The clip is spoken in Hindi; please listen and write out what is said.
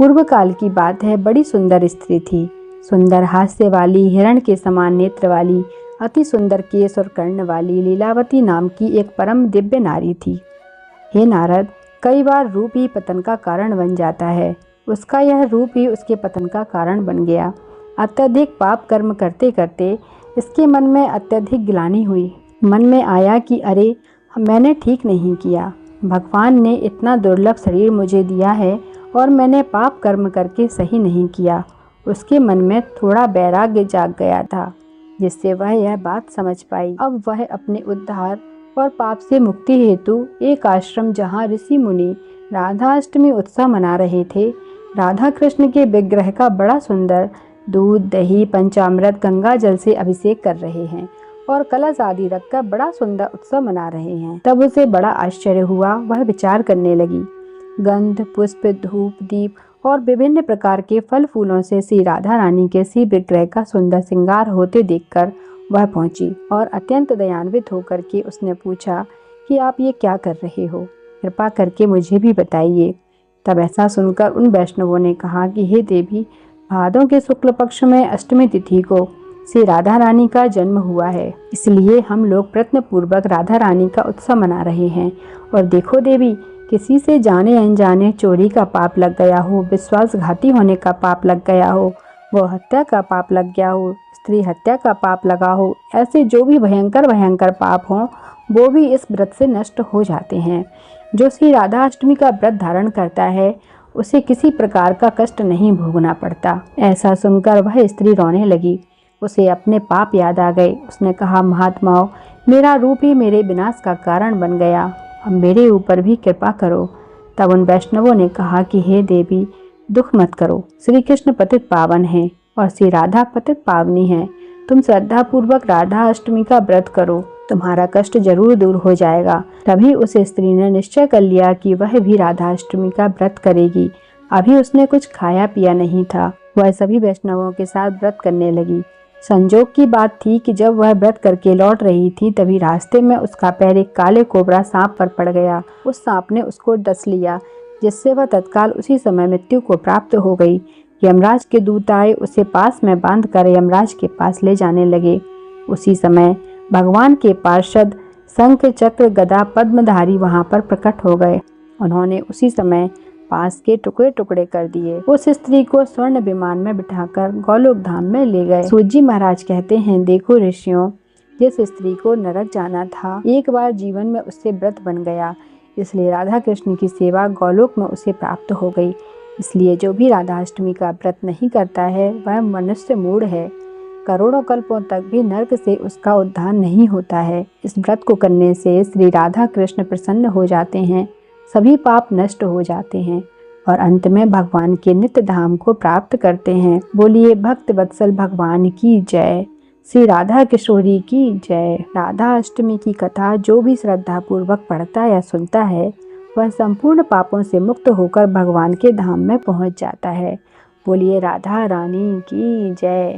पूर्व काल की बात है, बड़ी सुंदर स्त्री थी। सुंदर हास्य वाली, हिरण के समान नेत्र वाली, अति सुंदर केश और कर्ण वाली लीलावती नाम की एक परम दिव्य नारी थी। हे नारद, कई बार रूप ही पतन का कारण बन जाता है। उसका यह रूप ही उसके पतन का कारण बन गया। अत्यधिक पाप कर्म करते करते इसके मन में अत्यधिक ग्लानि हुई। मन में आया कि अरे, मैंने ठीक नहीं किया। भगवान ने इतना दुर्लभ शरीर मुझे दिया है और मैंने पाप कर्म करके सही नहीं किया। उसके मन में थोड़ा वैराग्य जाग गया था, जिससे वह यह बात समझ पाई। अब वह अपने उद्धार और पाप से मुक्ति हेतु एक आश्रम, जहाँ ऋषि मुनि राधाष्टमी उत्सव मना रहे थे, राधा कृष्ण के विग्रह का बड़ा सुंदर दूध, दही, पंचामृत, गंगा जल से अभिषेक कर रहे हैं और कलश आदि रखकर बड़ा सुंदर उत्सव मना रहे हैं। तब उसे बड़ा आश्चर्य हुआ। वह विचार करने लगी। गंध, पुष्प, धूप, दीप और विभिन्न प्रकार के फल फूलों से श्री राधा रानी के श्री विग्रह का सुंदर श्रृंगार होते देखकर वह पहुंची और अत्यंत दयान्वित होकर के उसने पूछा कि आप ये क्या कर रहे हो? कृपा करके मुझे भी बताइए। तब ऐसा सुनकर उन वैष्णवों ने कहा कि हे देवी, भादों के शुक्ल पक्ष में अष्टमी तिथि को श्री राधा रानी का जन्म हुआ है, इसलिए हम लोग प्रयत्न पूर्वक राधा रानी का उत्सव मना रहे हैं। और देखो देवी, किसी से जाने अनजाने चोरी का पाप लग गया हो, विश्वासघाती होने का पाप लग गया हो, वो हत्या का पाप लग गया हो, स्त्री हत्या का पाप लगा हो, ऐसे जो भी भयंकर भयंकर पाप हों, वो भी इस व्रत से नष्ट हो जाते हैं। जो श्री राधा अष्टमी का व्रत धारण करता है, उसे किसी प्रकार का कष्ट नहीं भोगना पड़ता। ऐसा सुनकर वह स्त्री रोने लगी। उसे अपने पाप याद आ गए। उसने कहा, महात्माओं, मेरा रूप ही मेरे विनाश का कारण बन गया, अब मेरे ऊपर भी कृपा करो। तब उन वैष्णवों ने कहा कि हे देवी, दुख मत करो। श्री कृष्ण पतित पावन हैं और श्री राधा पतित पावनी हैं। तुम श्रद्धा पूर्वक राधा अष्टमी का व्रत करो, तुम्हारा कष्ट जरूर दूर हो जाएगा। तभी उस स्त्री ने निश्चय कर लिया कि वह भी राधा अष्टमी का व्रत करेगी। अभी उसने कुछ खाया पिया नहीं था। वह सभी वैष्णवों के साथ व्रत करने लगी। संजोग की बात थी कि जब वह व्रत करके लौट रही थी, तभी रास्ते में उसका पैर एक काले कोबरा सांप पर पड़ गया। उस सांप ने उसको डस लिया, जिससे वह तत्काल उसी समय मृत्यु को प्राप्त हो गई। यमराज के दूत आए, उसे पास में बांधकर यमराज के पास ले जाने लगे। उसी समय भगवान के पार्षद शंख, चक्र, गदा, पद्मधारी वहां पर प्रकट हो गए। उन्होंने उसी समय पास के टुकड़े टुकड़े कर दिए। उस स्त्री को स्वर्ण विमान में बिठाकर गोलोक धाम में ले गए। सूत जी महाराज कहते हैं, देखो ऋषियों, जिस स्त्री को नरक जाना था, एक बार जीवन में उससे व्रत बन गया, इसलिए राधा कृष्ण की सेवा गोलोक में उसे प्राप्त हो गई। इसलिए जो भी राधा अष्टमी का व्रत नहीं करता है, वह मनुष्य मूढ़ है। करोड़ों कल्पों तक भी नरक से उसका उद्धार नहीं होता है। इस व्रत को करने से श्री राधा कृष्ण प्रसन्न हो जाते हैं, सभी पाप नष्ट हो जाते हैं और अंत में भगवान के नित्य धाम को प्राप्त करते हैं। बोलिए भक्त वत्सल भगवान की जय, श्री राधा किशोरी की जय। राधा अष्टमी की कथा जो भी श्रद्धा पूर्वक पढ़ता या सुनता है, वह संपूर्ण पापों से मुक्त होकर भगवान के धाम में पहुंच जाता है। बोलिए राधा रानी की जय।